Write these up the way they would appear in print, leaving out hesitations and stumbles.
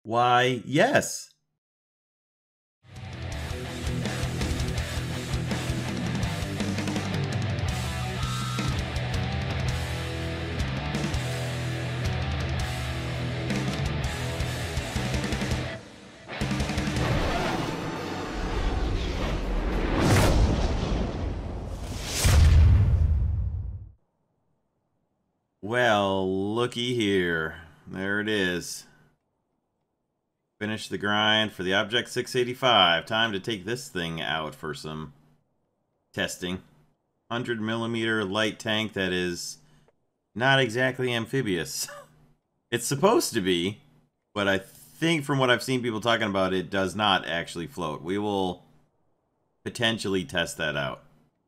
Why, yes. Well, looky here. There it is. Finish the grind for the Object 685. Time to take this thing out for some testing. 100mm light tank that is not exactly amphibious. It's supposed to be, but I think from what I've seen people talking about, it does not actually float. We will potentially test that out.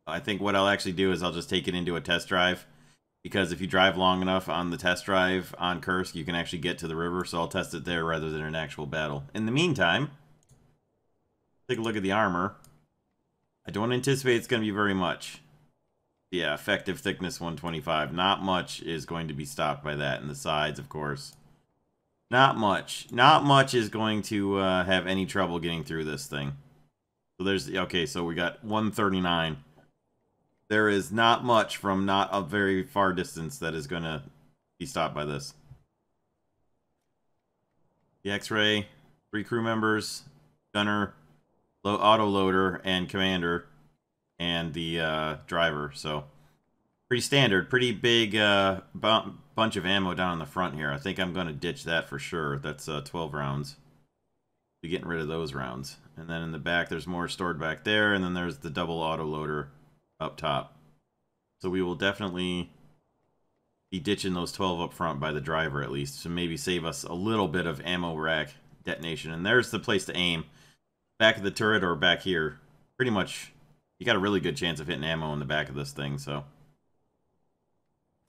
I think what I'll actually do is I'll just take it into a test drive, because if you drive long enough on the test drive on Kursk, you can actually get to the river, so I'll test it there rather than an actual battle. In the meantime, take a look at the armor. I don't anticipate it's going to be very much. Yeah, effective thickness 125. Not much is going to be stopped by that. And the sides, of course. Not much. Not much is going to have any trouble getting through this thing. So there's... Okay, so we got 139. There is not much from not a very far distance that is going to be stopped by this. The X-Ray, 3 crew members, gunner, auto-loader, and commander, and the driver. So, pretty standard. Pretty big bunch of ammo down in the front here. I think I'm going to ditch that for sure. That's 12 rounds. Be getting rid of those rounds. And then in the back, there's more stored back there, and then there's the double auto-loader up top. So we will definitely be ditching those 12 up front by the driver at least, to maybe save us a little bit of ammo rack detonation. And there's the place to aim. Back of the turret or back here. Pretty much, you got a really good chance of hitting ammo in the back of this thing, so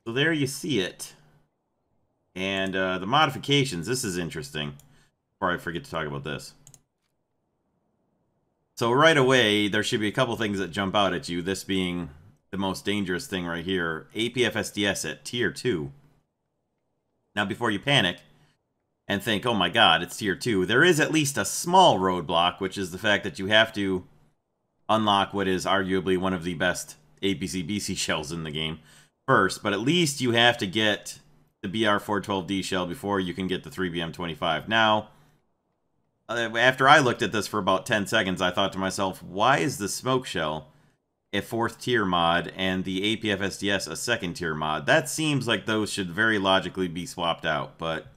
there you see it. And the modifications, this is interesting. Before I forget to talk about this. So right away, there should be a couple things that jump out at you, this being the most dangerous thing right here. APFSDS at Tier 2. Now, before you panic and think, oh my god, it's Tier 2, there is at least a small roadblock, which is the fact that you have to unlock what is arguably one of the best APC-BC shells in the game first, but at least you have to get the BR-412D shell before you can get the 3BM25. Now, after I looked at this for about 10 seconds, I thought to myself, why is the smoke shell a 4th tier mod and the APFSDS a 2nd tier mod? That seems like those should very logically be swapped out, but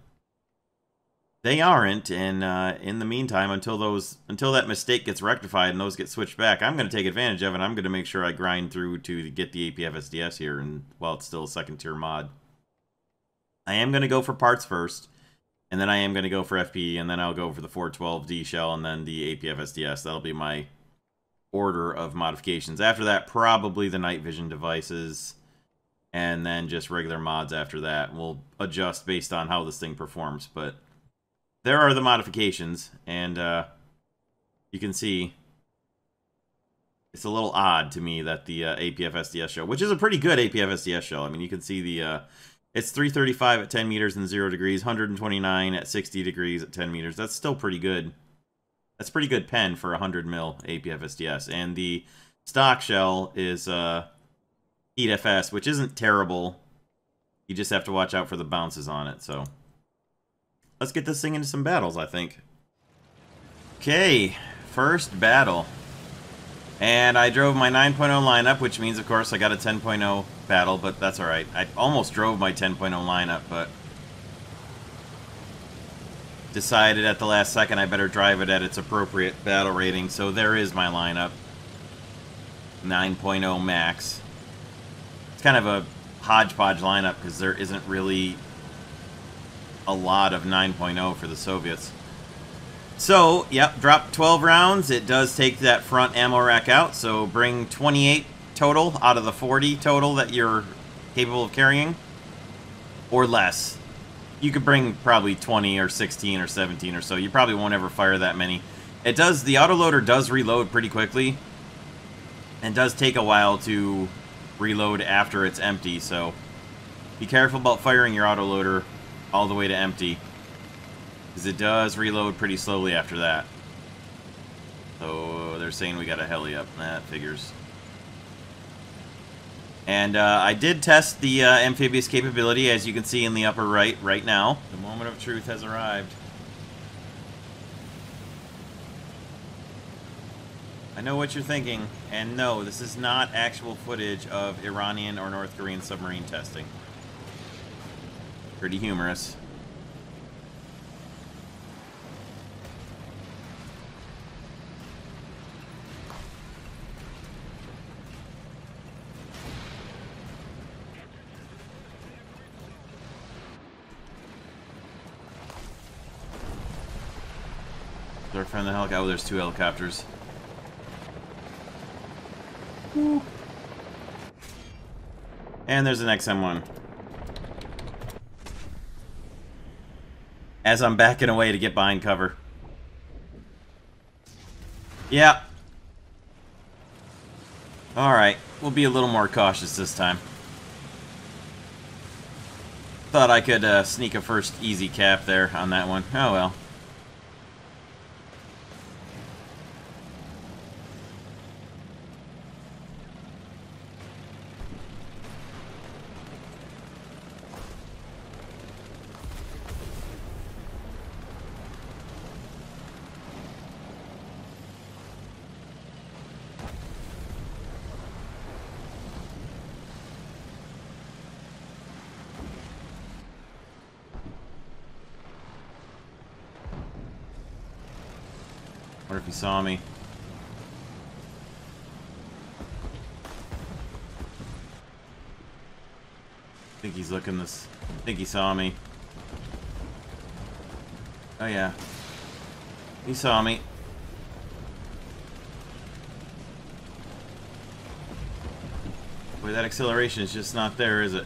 they aren't. And in the meantime, until that mistake gets rectified and those get switched back, I'm going to take advantage of it. I'm going to make sure I grind through to get the APFSDS here, and while it's still a 2nd tier mod. I am going to go for parts first. And then I am going to go for FP, and then I'll go for the 412D shell, and then the APFSDS. That'll be my order of modifications. After that, probably the night vision devices, and then just regular mods after that. We'll adjust based on how this thing performs, but there are the modifications, and you can see it's a little odd to me that the APFSDS shell, which is a pretty good APFSDS shell. I mean, you can see the... It's 335 at 10 meters and 0 degrees, 129 at 60 degrees at 10 meters. That's still pretty good. That's pretty good pen for 100 mil APFSDS. And the stock shell is Heat FS, which isn't terrible. You just have to watch out for the bounces on it. So let's get this thing into some battles, I think. Okay, first battle. And I drove my 9.0 lineup, which means, of course, I got a 10.0 battle, but that's alright. I almost drove my 10.0 lineup, but decided at the last second I better drive it at its appropriate battle rating, so there is my lineup. 9.0 max. It's kind of a hodgepodge lineup, because there isn't really a lot of 9.0 for the Soviets. So, yep, drop 12 rounds. It does take that front ammo rack out, so bring 28 total out of the 40 total that you're capable of carrying, or less. You could bring probably 20 or 16 or 17 or so. You probably won't ever fire that many. It does, the autoloader does reload pretty quickly, and does take a while to reload after it's empty, so be careful about firing your autoloader all the way to empty. Because it does reload pretty slowly after that. So they're saying we got a heli up. That figures. And I did test the amphibious capability, as you can see in the upper right now. The moment of truth has arrived. I know what you're thinking, and no, this is not actual footage of Iranian or North Korean submarine testing. Pretty humorous. They're from the helicopter. Oh, there's 2 helicopters. Woo. And there's an XM1. As I'm backing away to get behind cover. Yeah. Alright, we'll be a little more cautious this time. Thought I could sneak a first easy cap there on that one. Oh well. What if he saw me? I think he's looking this. I think he saw me. Oh yeah. He saw me. Boy, that acceleration is just not there, is it?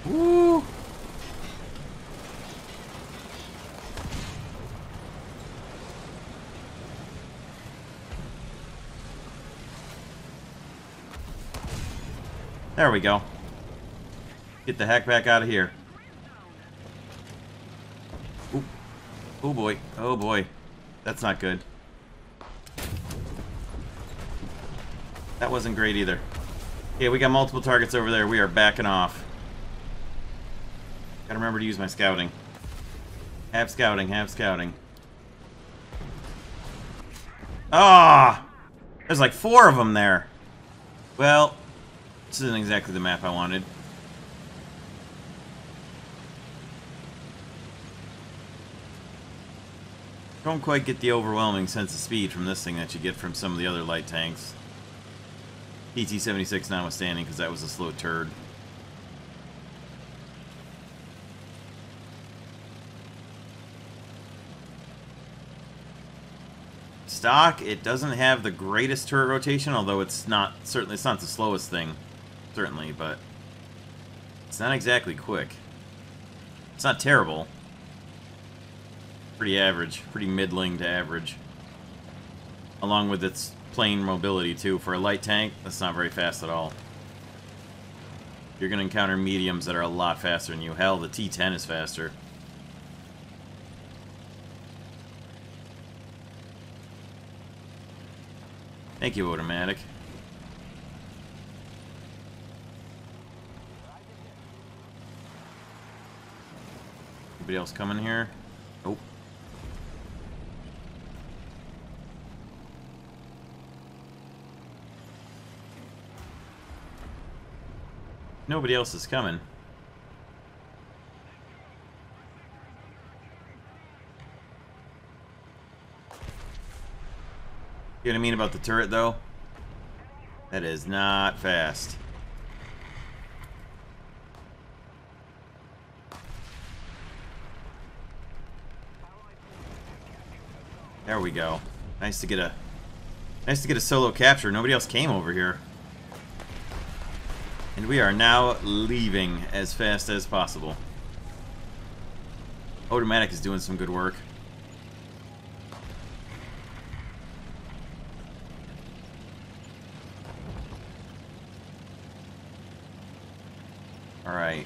Woo! There we go. Get the heck back out of here. Ooh. Oh boy. Oh boy. That's not good. That wasn't great either. Okay, we got multiple targets over there. We are backing off. Gotta remember to use my scouting. Have scouting, have scouting. Ah! There's like 4 of them there. Well, this isn't exactly the map I wanted. Don't quite get the overwhelming sense of speed from this thing that you get from some of the other light tanks. PT-76 notwithstanding, because that was a slow turd. Stock, it doesn't have the greatest turret rotation, although it's not certainly it's not the slowest thing, certainly, but it's not exactly quick. It's not terrible. Pretty average, pretty middling to average. Along with its plane mobility too. For a light tank, that's not very fast at all. You're gonna encounter mediums that are a lot faster than you. Hell, the T-10 is faster. Thank you, automatic. Anybody else coming here? Nope. Nobody else is coming. You know what I mean about the turret, though? That is not fast. There we go. Nice to get a solo capture. Nobody else came over here. And we are now leaving as fast as possible. Automatic is doing some good work. Alright.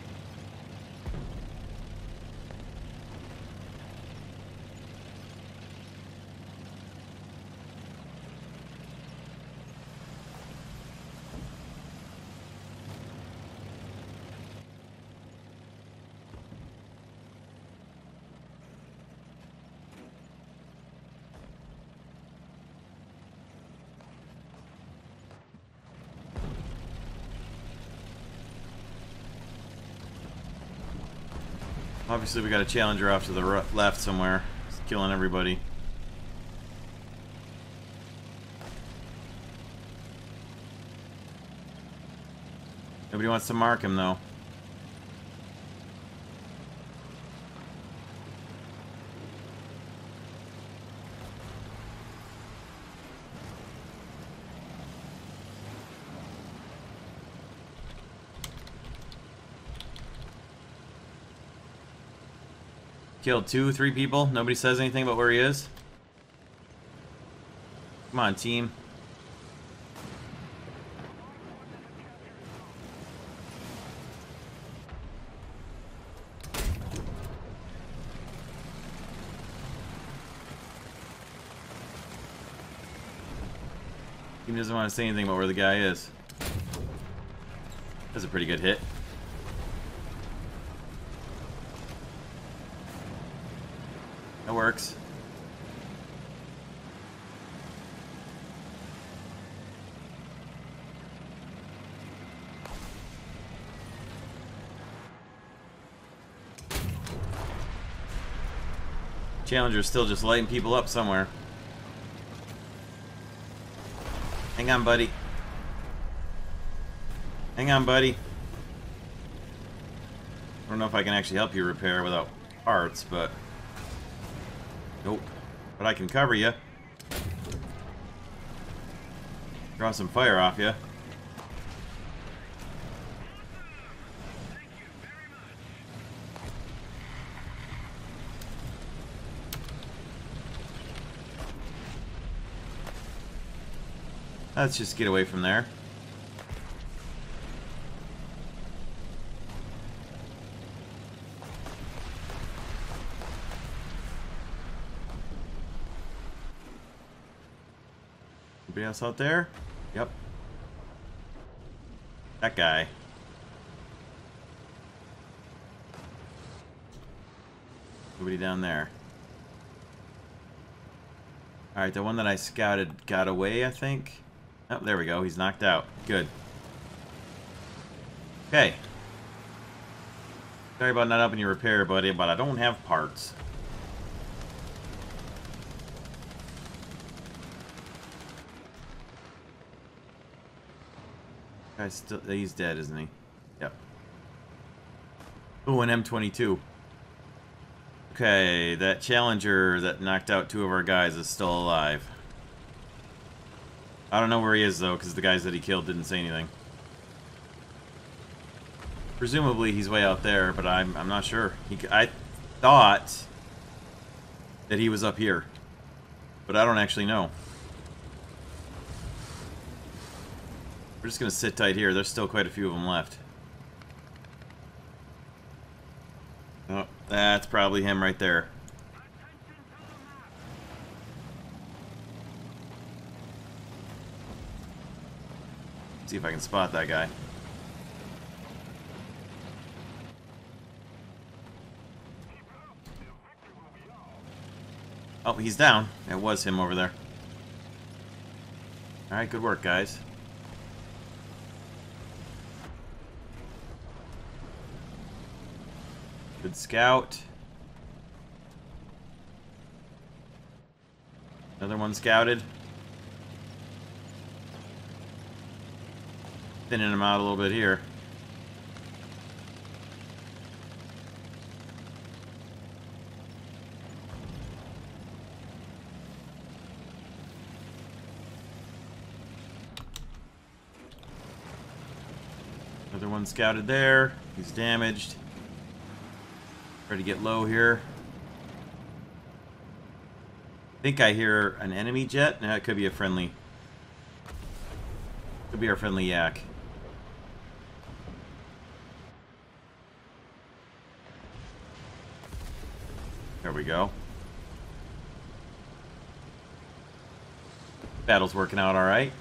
Obviously, we got a Challenger off to the left somewhere. He's killing everybody. Nobody wants to mark him, though. Killed 2, 3 people. Nobody says anything about where he is. Come on, team. He doesn't want to say anything about where the guy is. That's a pretty good hit. That works. Challenger's still just lighting people up somewhere. Hang on, buddy. Hang on, buddy. I don't know if I can actually help you repair without parts, but... Nope. But I can cover you. Draw some fire off you. Let's just get away from there. Anybody else out there? Yep. That guy. Nobody down there. Alright, the one that I scouted got away, I think. Oh, there we go. He's knocked out. Good. Okay. Sorry about not helping you repair, buddy, but I don't have parts. Guy's still... He's dead, isn't he? Yep. Ooh, an M22. Okay, that Challenger that knocked out 2 of our guys is still alive. I don't know where he is, though, because the guys that he killed didn't say anything. Presumably, he's way out there, but I'm not sure. I thought that he was up here, but I don't actually know. We're just going to sit tight here. There's still quite a few of them left. Oh, that's probably him right there. See if I can spot that guy. Oh, he's down. It was him over there. Alright, good work, guys. Good scout. Another one scouted. Thinning him out a little bit here. Another one scouted there. He's damaged. Try to get low here. I think I hear an enemy jet. No, it could be a friendly. Could be our friendly yak. There we go. Battle's working out all right.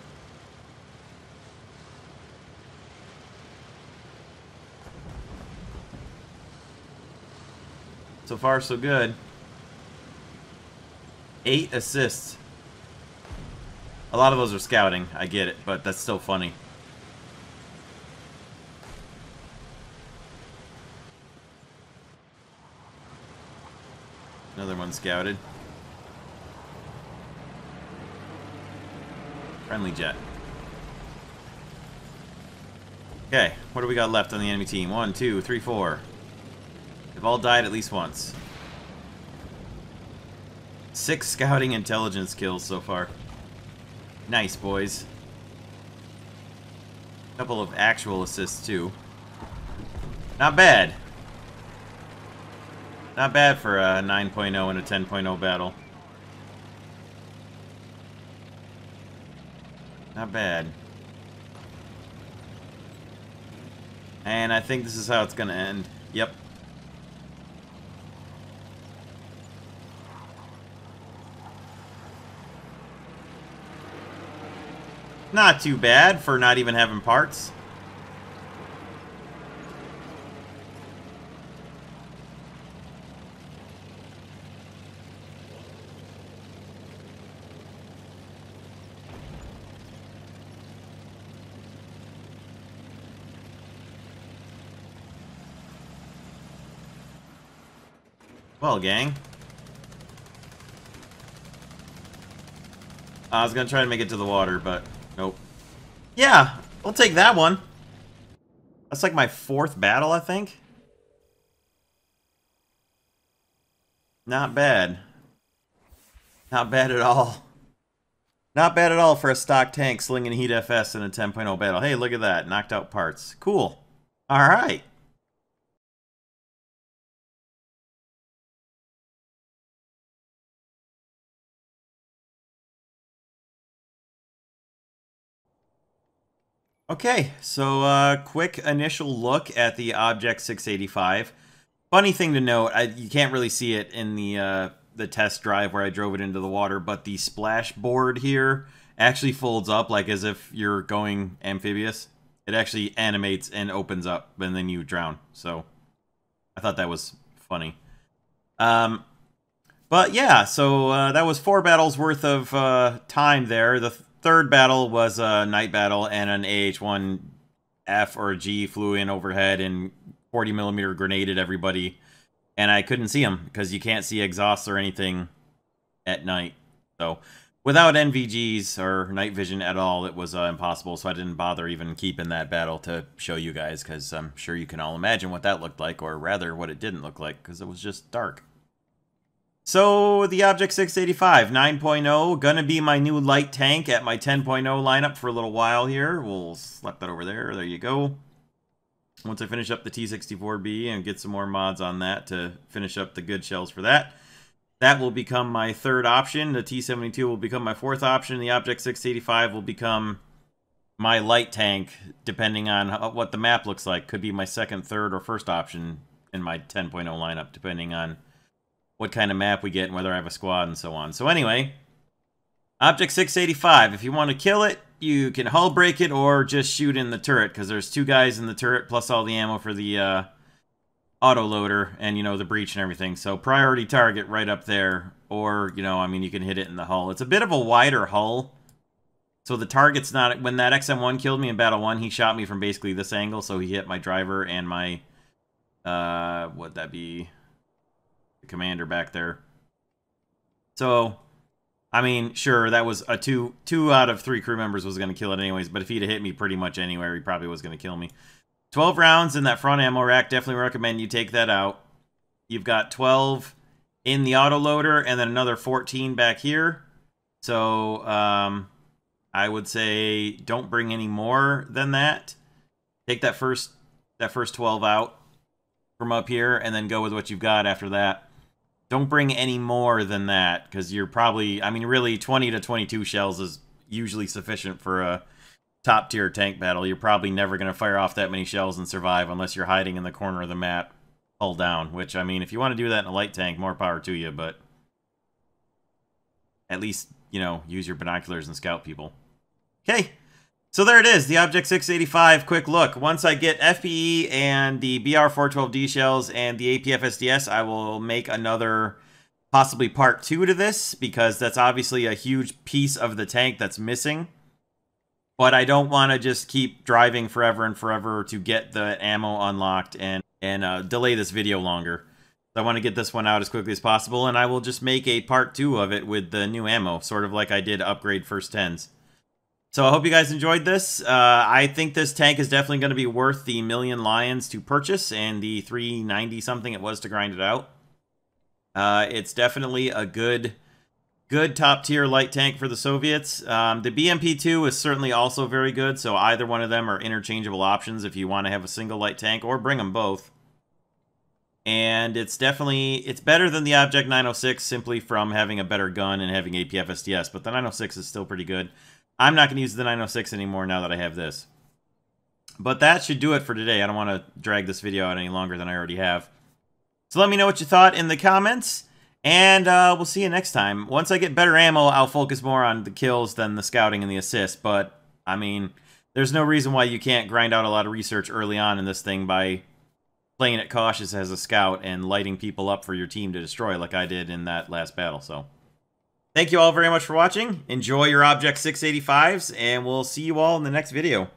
So far, so good. 8 assists. A lot of those are scouting. I get it, but that's still funny. Another one scouted. Friendly jet. Okay, what do we got left on the enemy team? 1, 2, 3, 4. They've all died at least once. 6 scouting intelligence kills so far. Nice, boys. A couple of actual assists, too. Not bad. Not bad for a 9.0 and a 10.0 battle. Not bad. And I think this is how it's gonna end. Yep. Not too bad for not even having parts. Well, gang. I was gonna try to make it to the water, but nope. Yeah, I'll take that one. That's like my 4th battle, I think. Not bad. Not bad at all. Not bad at all for a stock tank slinging heat FS in a 10.0 battle. Hey, look at that. Knocked out parts. Cool. Alright. Okay, so quick initial look at the Object 685. Funny thing to note, you can't really see it in the test drive where I drove it into the water, but the splash board here actually folds up like as if you're going amphibious. It actually animates and opens up, and then you drown. So I thought that was funny. But yeah, so that was 4 battles worth of time there. The 3rd battle was a night battle, and an AH-1F or G flew in overhead and 40mm grenaded everybody. And I couldn't see them, because you can't see exhausts or anything at night. So without NVGs or night vision at all, it was impossible. So I didn't bother even keeping that battle to show you guys, because I'm sure you can all imagine what that looked like, or rather what it didn't look like, because it was just dark. So, the Object 685 9.0, gonna be my new light tank at my 10.0 lineup for a little while here. We'll slap that over there. There you go. Once I finish up the T64B and get some more mods on that to finish up the good shells for that, that will become my 3rd option. The T72 will become my 4th option. The Object 685 will become my light tank, depending on what the map looks like. Could be my 2nd, 3rd, or 1st option in my 10.0 lineup, depending on what kind of map we get and whether I have a squad and so on. So anyway, Object 685, if you want to kill it, you can hull break it or just shoot in the turret, because there's 2 guys in the turret plus all the ammo for the autoloader and, you know, the breach and everything. So priority target right up there, or, you know, I mean, you can hit it in the hull. It's a bit of a wider hull, so the target's not... When that XM1 killed me in Battle 1, he shot me from basically this angle, so he hit my driver and my... what'd that be? The commander back there. So, I mean, sure, that was a 2 out of 3 crew members was going to kill it anyways, but if he'd have hit me pretty much anywhere, he probably was going to kill me. 12 rounds in that front ammo rack. Definitely recommend you take that out. You've got 12 in the autoloader and then another 14 back here. So, I would say don't bring any more than that. Take that first 12 out from up here and then go with what you've got after that. Don't bring any more than that, because you're probably... I mean, really, 20 to 22 shells is usually sufficient for a top-tier tank battle. You're probably never going to fire off that many shells and survive unless you're hiding in the corner of the map, hull down. Which, I mean, if you want to do that in a light tank, more power to you, but... at least, you know, use your binoculars and scout people. Okay, so there it is, the Object 685 quick look. Once I get FPE and the BR-412D shells and the APF-SDS, I will make another, possibly part 2 to this, because that's obviously a huge piece of the tank that's missing. But I don't want to just keep driving forever and forever to get the ammo unlocked and delay this video longer. I want to get this one out as quickly as possible, and I will just make a part 2 of it with the new ammo, sort of like I did upgrade first 10s. So I hope you guys enjoyed this. I think this tank is definitely going to be worth the 1,000,000 lions to purchase and the 390 something it was to grind it out. It's definitely a good top tier light tank for the Soviets. The BMP-2 is certainly also very good, so either one of them are interchangeable options if you want to have a single light tank, or bring them both. And it's better than the Object 906 simply from having a better gun and having APF SDS, but the 906 is still pretty good. I'm not going to use the 906 anymore now that I have this. But that should do it for today. I don't want to drag this video out any longer than I already have. So let me know what you thought in the comments, and we'll see you next time. Once I get better ammo, I'll focus more on the kills than the scouting and the assists, but, I mean, there's no reason why you can't grind out a lot of research early on in this thing by playing it cautious as a scout and lighting people up for your team to destroy like I did in that last battle, so. Thank you all very much for watching. Enjoy your Object 685s, and we'll see you all in the next video.